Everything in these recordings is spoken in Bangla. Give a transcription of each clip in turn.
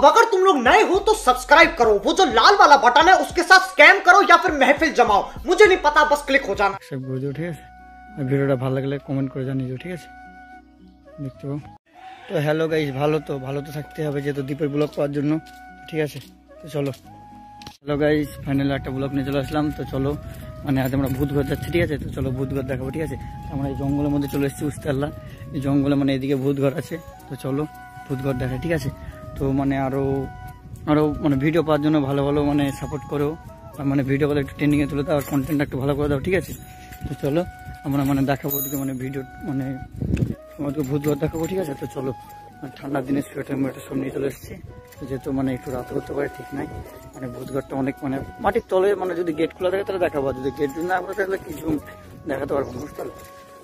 अब अगर तुम लोग नए हो तो सब्सक्राइब करो, वो जो लाल वाला बटन है उसके साथ स्कैम करो या फिर महफिल जमाओ, मुझे नहीं पता, बस क्लिक हो जाना। सब बुझो, ठीक আছে। আর ভিডিওটা ভালো লাগলে কমেন্ট করে জানিও, ঠিক আছে। দেখতে পাবো তো। হ্যালো গাইস, ভালো তো থাকতে হবে যেহেতু দ্বীপের ব্লগ পাওয়ার জন্য, ঠিক আছে। তো চলো। হ্যালো গাইস, ফাইনালি একটা ব্লগ নিয়ে চলে আসলাম। তো চলো, মানে আজ আমরা ভূতঘর যাচ্ছি, ঠিক আছে। তো চলো ভূতঘর দেখাবো, ঠিক আছে। আমরা এই জঙ্গলের মধ্যে চলে এসেছি উস্তাল্লা। এই জঙ্গলে মানে এদিকে ভূতঘর আছে। তো চলো ভূতঘর দেখাই, ঠিক আছে। তো মানে আরো মানে ভিডিও পাওয়ার জন্য ভালো মানে সাপোর্ট করো, আর মানে ভিডিওগুলো একটু ট্রেন্ডিংয়ে তুলে দাও, আর কন্টেন্টটা একটু ভালো করে দাও, ঠিক আছে। তো চলো আমরা মানে দেখাবো ওদিকে, মানে ভিডিও মানে তোমাদেরকে ভূতঘর দেখাবো, ঠিক আছে। তো চলো, ঠান্ডার দিনে সোয়েটার মোয়েটার সব নিয়ে চলে এসেছি, যেহেতু মানে একটু রাত করতে পারে, ঠিক নাই। মানে ভূতঘরটা অনেক মানে মাটির তলে, মানে যদি গেট খোলা থাকে তাহলে দেখাবো, যদি গেট না খোলা থাকলে কিছু দেখাতে পারবো না, বুঝতে পারলে।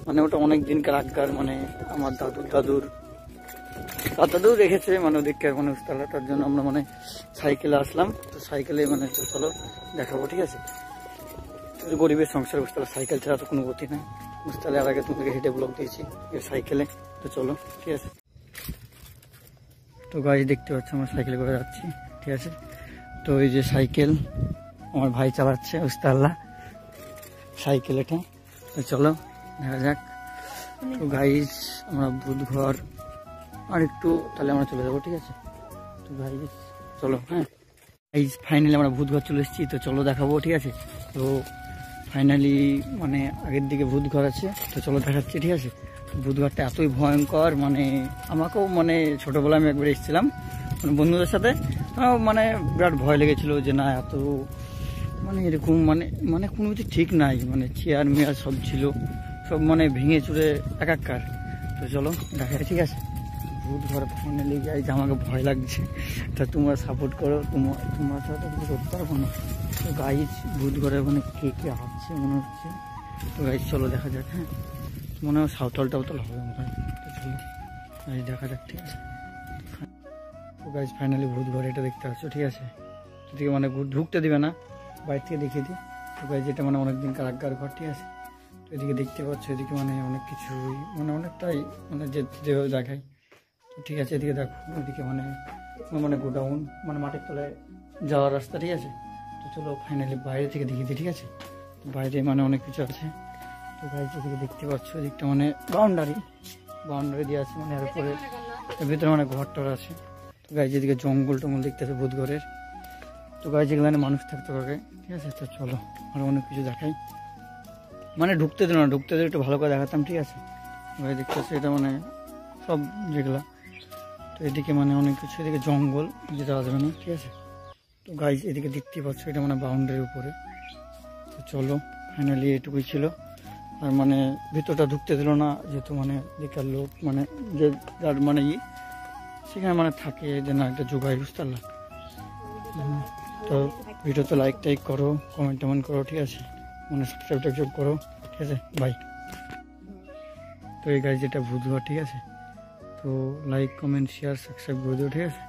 মানে ওটা অনেক দিনকার আগকার, মানে আমার দাদুর রেখেছে মানে ওদিককার মানে উস্তালা, তার জন্য আমরা মানে সাইকেলে আসলাম। তো সাইকেলে মানে চলো দেখাবো, ঠিক আছে। গরিবের সংসার উস্তালা, সাইকেল ছাড়া তো কোনো গতি নাই উস্তালে। আর আগে তোমাকে হেঁটে ব্লগ দিয়েছি সাইকেলে। তো চলো, ঠিক আছে। তো গাড়ি দেখতে পাচ্ছ আমরা সাইকেলে করে যাচ্ছি, ঠিক আছে। তো এই যে সাইকেল আমার ভাই চালাচ্ছে উস্তাল্লা সাইকেল এটা। তো চলো দেখা যাক। তো গাইস আমরা ভূতঘর আর একটু তাহলে আমরা চলে যাবো, ঠিক আছে। তো গাইস চলো, হ্যাঁ গাইস ফাইনালি আমরা ভূতঘর চলে এসেছি। তো চলো দেখাবো, ঠিক আছে। তো ফাইনালি মানে আগের দিকে ভূতঘর আছে, তো চলো দেখাচ্ছি, ঠিক আছে। ভূতঘরটা এতই ভয়ঙ্কর, মানে আমাকেও মানে ছোটবেলায় আমি একবার এসেছিলাম মানে বন্ধুদের সাথে, মানে বিরাট ভয় লেগেছিল যে না এত মানে এরকম মানে কোনো কিছু ঠিক নাই, মানে চেয়ার মেয়ার সব ছিল, সব মানে ভেঙে চুরে একাকার। তো চলো দেখাই, ঠিক আছে। ভূতঘর ফাইনালি গাইজ আমাকে ভয় লাগছে, তা তোমরা সাপোর্ট করো, তোমার সাথে কিছু করতে পারবো না। তো গাইজ ভূতঘরে মানে কে আসছে মনে হচ্ছে। তো গাইজ চলো দেখা যাক, হ্যাঁ মনে হয় সাঁওতাল টাউতাল হবে মনে হয়। তো চলো গাইজ দেখা যাক, ঠিক আছে। তো গাইজ ফাইনালি ভূতঘর এটা দেখতে পাচ্ছ, ঠিক আছে। এদিকে মানে ঢুকতে দিবে না, বাইরে থেকে দেখিয়ে দিই। তো গাইজ এটা মানে অনেকদিন কারাগার ঘর, ঠিক আছে। তো এদিকে দেখতে পাচ্ছ, এদিকে মানে অনেক কিছুই মানে অনেকটাই মানে যেভাবে দেখায়, ঠিক আছে। এদিকে দেখো, এদিকে মানে গোডাউন, মানে মাটির তলায় যাওয়ার রাস্তা, ঠিক আছে। তো চলো ফাইনালি বাইরে থেকে দেখিয়ে দিই, ঠিক আছে। তো বাইরে মানে অনেক কিছু আছে। তো গাইজ এদিকে দেখতে পাচ্ছ, এদিকটা মানে বাউন্ডারি দিয়ে আছে, মানে এর উপরে এর ভিতরে মানে ঘর টর আছে। তো গাইজ এদিকে জঙ্গল টঙ্গল দেখতে আছে ভূতঘরের। তো গাইজ এখানে মানুষ থাকতে পারে, ঠিক আছে। তো চলো আরো অনেক কিছু দেখাই, মানে ঢুকতে দিল না, ঢুকতে দিলে একটু ভালো করে দেখাতাম, ঠিক আছে। গাইজ দেখতে পাচ্ছি এটা মানে সব যেগুলা। তো এদিকে মানে অনেক কিছু, এদিকে জঙ্গল যেতে আসবে না, ঠিক আছে। তো গাইজ এদিকে দেখতে পাচ্ছ এটা মানে বাউন্ডারির উপরে। তো চলো ফাইনালি এটুকুই ছিল, আর মানে ভিতরটা ঢুকতে দিল না, যেহেতু মানে এদিকার লোক মানে যে যার মানে সেখানে মানে থাকে যে না একটা যোগাই, বুঝতে পারলাম। তো ভিডিওতে লাইক টাইক করো, কমেন্ট টমেন্ট করো, ঠিক আছে। মানে সাবস্ক্রাইব করো, ঠিক আছে। বাই। তো এই গাইজ এটা ভূতঘর, ঠিক আছে। তো লাইক কমেন্ট শেয়ার সাবস্ক্রাইব করে দিও, ঠিক আছে।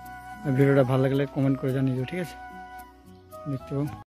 আর ভিডিওটা ভালো লাগলে কমেন্ট করে জানিও, ঠিক আছে। দেখতে পাবো।